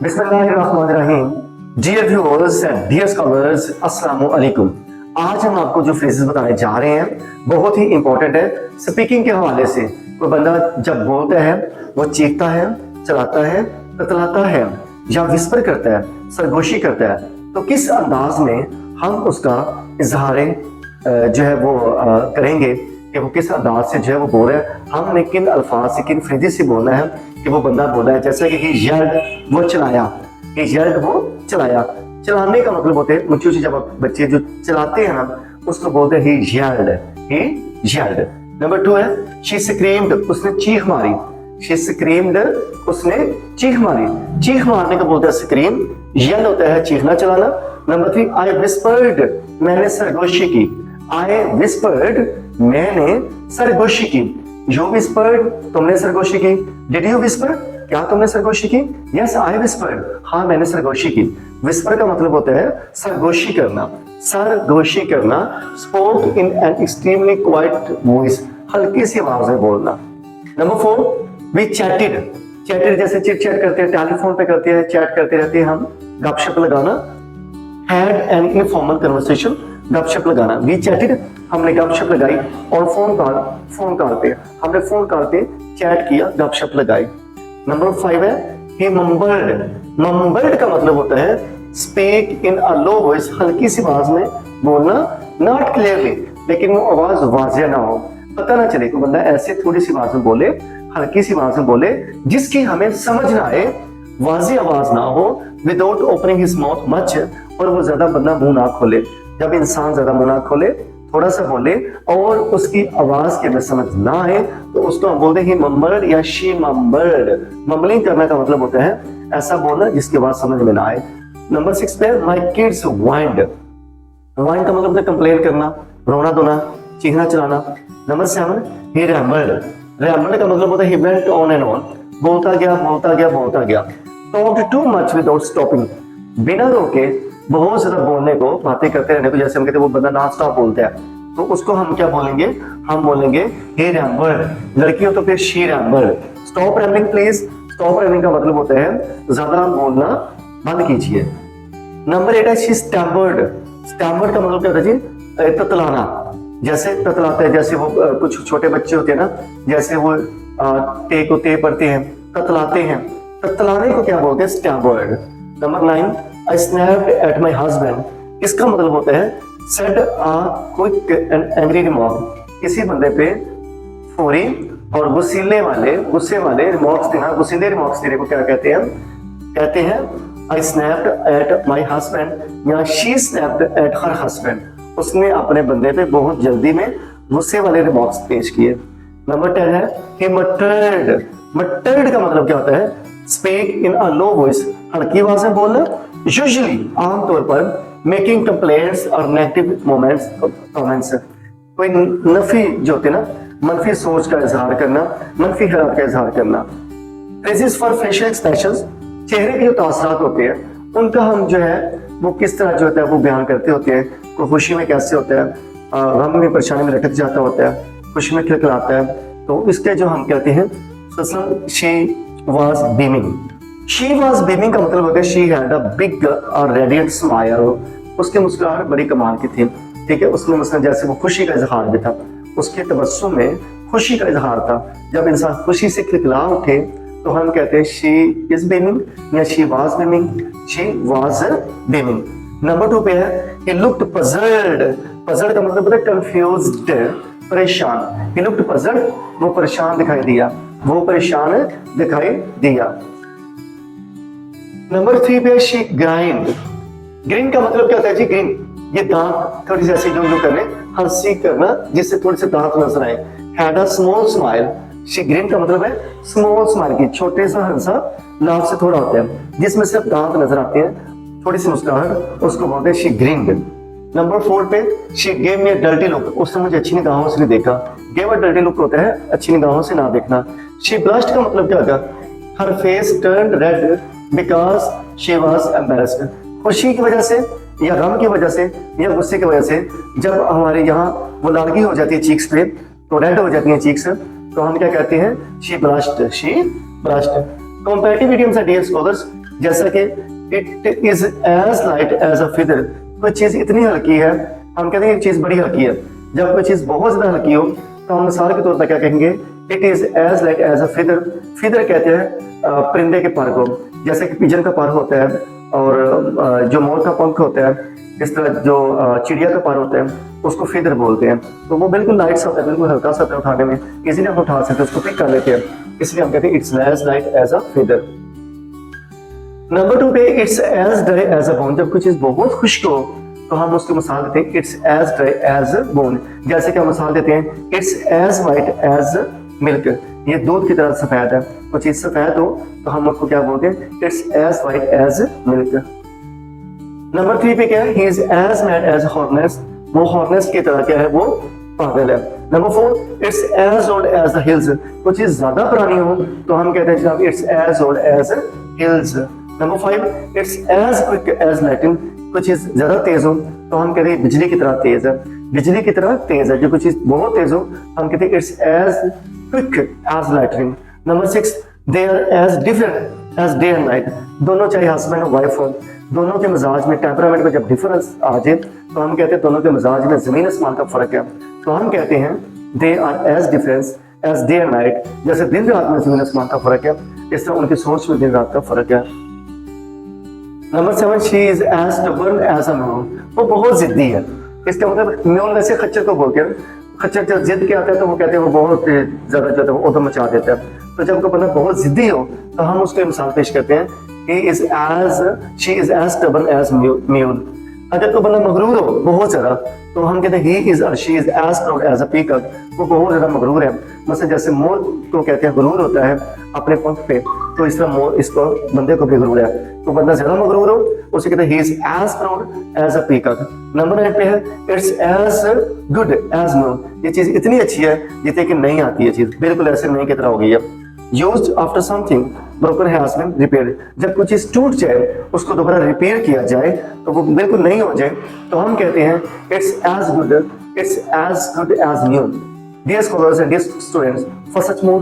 बिस्मिल्लाहिर्रहमानिर्रहीम। Dear viewers and dear scholars, अस्सलाम वालेकुम। आज हम आपको जो फ्रेजेस बताने जा रहे हैं बहुत ही इंपॉर्टेंट है स्पीकिंग के हवाले से। कोई बंदा जब बोलता है वो चीखता है, चलाता है, ततलाता है या विस्पर करता है, सरगोशी करता है, तो किस अंदाज में हम उसका इजहार जो है वो करेंगे कि वो किस अंदाज से जो है वो बोल रहा है, हमने किन अल्फाज से, किन फ्रेजेस से बोलना है कि वो बंदा बोला है। जैसे कि यर्ड वो चलाया, कि यर्ड वो चलाया। चलाने का मतलब होता है ऊंची ऊंची, जब बच्चे जो चलाते हैं ना उसको बोलते हैं ही यर्ड। नंबर 2 है शी स्क्रीम्ड, उसने चीख मारी। शी स्क्रीम्ड, उसने चीख मारी। चीख मारने का बोलते हैं स्क्रीम, येल होता है चीखना, चलाना। नंबर 3 आई विस्पर्ड, मैंने सरगोशी की। आई विस्पर्ड, मैंने सरगोशी की। यू विस्पर्ड, तुमने सरगोशी की। डिड यू विस्पर, क्या तुमने सरगोशी की। यस आई विस्पर्ड, हाँ मैंने सरगोशी की। विस्पर का मतलब होता है सरगोशी करना, सरगोशी करना। Spoke in an extremely quiet voice, हल्की सी आवाज में बोलना। Number 4 we chatted. चैटेड जैसे चिट चैट करते हैं, टेलीफोन पे करते हैं, चैट करते रहते हैं हम, गपशप लगाना। हैड एन इनफॉर्मल कन्वर्सेशन, गपशप लगाना। वी चैटेड, हमने गपशप लगाई। और फोन कॉल पे हमने फोन कॉल पे चैट किया, गपशप लगाई। नंबर 5 है he mumbled का मतलब होता है speak in a low voice, हल्की सी आवाज में बोलना। नॉट क्लियरली, लेकिन वो आवाज वाजिया ना हो, पता ना चले। बंदा ऐसे थोड़ी सी आवाज में बोले, हल्की सी आवाज में बोले जिसकी हमें समझ ना आए, वाजी आवाज ना हो। Without opening his mouth much, और वो ज्यादा बंदा मुंह ना खोले। जब इंसान ज्यादा मुंह ना खोले, थोड़ा सा बोले और उसकी आवाज के में समझ ना आए, तो उसको हम बोलते हैं मम्बल्ड या शी मम्बल्ड। मम्बलिंग करने का मतलब होता है ऐसा बोलना जिसकी आवाज समझ में ना आए। नंबर 6 पे माई किड्स वाइंड। वाइंड का मतलब होता है कंप्लेन करना, रोना धोना, चीखना चलाना। नंबर 7 ही रैम्बल्ड। रैम्बल्ड का मतलब होता है he went on and on, बोलता गया। Talked too much without stopping, बिना रोके बहुत ज्यादा बोलने को, बातें करते रहने को। जैसे हम कहते हैं वो बंदा नॉन स्टॉप बोलता है, तो उसको हम क्या बोलेंगे, हम बोलेंगे he rambled। लड़की हो तो फिर she rambled। Stop rambling please. Stop rambling का मतलब होता है ज्यादा बोलना बंद कीजिए। नंबर 8 है she stammered। स्टैमर्ड का मतलब क्या होता है जी, ततलाना। जैसे ततलाते हैं, जैसे वो कुछ छोटे बच्चे होते हैं ना, जैसे वो ते को ते पढ़ते हैं, ततलाते हैं। ततलाने को क्या बोलते हैं, stammered. Number 9 I snapped at my husband। इसका मतलब होता है said a quick and angry remark, किसी बंदे पे फौरी और गुस्से वाले रिमार्क्स देना। गुस्सीले रिमार्क्स देने को क्या कहते हैं, कहते हैं I snapped at my husband या she snapped at her husband। उसने अपने बंदे पे बहुत जल्दी में गुस्से वाले रिमार्क्स पेश किए। नंबर 10 है he muttered। muttered का मतलब क्या होता है, speak in a low voice, हल्की आवाज में बोलना। यूजुअली, आमतौर पर मेकिंग कंप्लेंट्स और नेगेटिव कमेंट्स, कोई नफी जो होते ना, मनफी सोच का इजहार करना, मनफी ख्याल का इजहार करना। फ्रेजेस फॉर फेशियल एक्सप्रेशंस, चेहरे के जो तासरात होते हैं उनका हम जो है वो किस तरह जो होता है वो बयान करते होते हैं। कोई खुशी में कैसे होता है, गम में परेशानी में लटक जाता होता है, खुशी में खिलखिलाता है, तो इसके जो हम कहते हैं she was beaming. She was beaming का मतलब होता है she had a big और radiant smile। उसकी मुस्कुराहट बड़ी कमाल की थी, ठीक है। उसमें मतलब जैसे वो खुशी का इजहार भी था, उसके तबस्सुम में खुशी का इजहार था। जब इंसान खुशी से खिलखिला उठे तो हम कहते हैं she is beaming या she was beaming, she was beaming। Number 2 पे है he looked puzzled। puzzled का मतलब होता है confused, परेशान। he looked puzzled, वो परेशान दिखाई दिया। नंबर 3 पे शी ग्राइंड। ग्रीन का मतलब क्या होता है जी, ग्रीन ये दांत थोड़ी सी ऐसी जो करने, हंसी करना जिससे थोड़े से दांत नजर आए। Had a small smile. She green का मतलब है स्मॉल स्माइल की, छोटे सा हंसा लाभ से थोड़ा होता है जिसमें सिर्फ दांत नजर आते हैं, थोड़ी सी मुस्कुराहट, उसको बोलते हैं शी ग्रीन्ड। नंबर 4 पे she gave me a dirty look. उसने मुझे अच्छी निगाहों से नहीं देखा। गेव अ डर्टी लुक होता है अच्छी निगाहों से ना देखना। शी ब्लश्ड का मतलब क्या होगा, her face turned red because she was embarrassed. खुशी की वजह से या गम की वजह से या गुस्से की वजह से जब हमारे यहाँ वो लालगी हो जाती है चीक्स पे, तो रेड हो जाती है चीक्स, तो हम क्या कहते हैं, she blushed. Comparative idioms and dear scholars, जैसा कि it is as light as a feather, कोई चीज इतनी हल्की है, हम कहते हैं ये चीज बड़ी हल्की है। जब कोई चीज बहुत ज्यादा हल्की हो तो हम मिसाल के तौर पर क्या कहेंगे, it is as light as a feather. Feather कहते हैं परिंदे के पर को, जैसे कि पिजन का पर होता है और जो मोर का पंख होता है, इस तरह जो चिड़िया का पर होता है उसको फिदर बोलते हैं। तो वो बिल्कुल लाइट सा होता है, बिल्कुल हल्का सा होता है, उठाने में इजीली हम उठा सकते हैं, उसको पिक कर लेते हैं, इसलिए हम कहते हैं it's as light as a feather. Number 2 पे it's as dry as a bone. जब कोई चीज बहुत खुश्क हो तो हम उसकी मिसाल देते हैं it's as dry as a bone. जैसे कि हम मिसाल देते हैं it's as white as milk, ये दूध की तरह सफेद है। कोई चीज सफेद हो तो हम उसको क्या बोलते हैं, it's as white as milk. Number 3 पे क्या है, he is as mad as hornets, वो हॉर्नेस की तरह क्या है, वो पागल है। Number 4 it's as old as the hills, कुछ चीज ज्यादा पुरानी हो तो हम कहते हैं जनाब it's as old as hills. Number 5 it's as quick as lightning, कुछ चीज ज्यादा तेज हो तो हम कहते हैं बिजली की तरह तेज है, बिजली की तरह तेज है। जो कुछ चीज बहुत तेज हो हम कहते हैं it's as quick as lightning. Number 6 they are as different as day and night, दोनों चाहे हस्बैंड और वाइफ हो, दोनों के मिजाज में टेम्परामेंट में जब डिफरेंस आ जाए तो हम कहते हैं दोनों के मिजाज में जमीन आसमान का फर्क है, तो हम कहते हैं they are as difference as day and night. जैसे दिन रात में जमीन आसमान का फर्क है, इस तरह उनकी सोच में दिन रात का फर्क है। Number 7 she is as stubborn as a mule, वो बहुत जिद्दी है। इसका मतलब म्यूल वैसे खच्चर को बोलते हैं, खच्चर जब जिद के आता है तो वो कहते हैं वो बहुत ज्यादा जो है उधम मचा देता है। तो जब कोई बंदा बहुत जिद्दी हो तो हम उसको मिसाल पेश करते हैं he is as she is as stubborn as mule। अगर कोई बंदा मगरूर हो बहुत ज्यादा तो हम कहते हैं he is she is as proud as a peacock, वो बहुत ज्यादा मगरूर है। मतलब जैसे मोर को कहते हैं गुरूर होता है अपने पंख पे, तो इस तरह मोर इसको बंदे को भी गुरूर है। तो बंदा ज्यादा मगरूर हो उसे कहते हैं he is as proud as a peacock। Number 8 पे है it's as good as mule, ये चीज इतनी अच्छी है जितने कि नहीं आती है चीज, बिल्कुल ऐसे नहीं की तरह हो गई है। Used after something broken has been repaired, जब कुछ चीज टूट जाए उसको दोबारा रिपेयर किया जाए तो वो बिल्कुल नहीं हो जाए तो हम कहते हैं it's as good as new। Dear scholars and dear students, for such more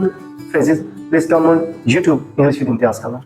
phrases please come on YouTube English with Imtiaz Khan।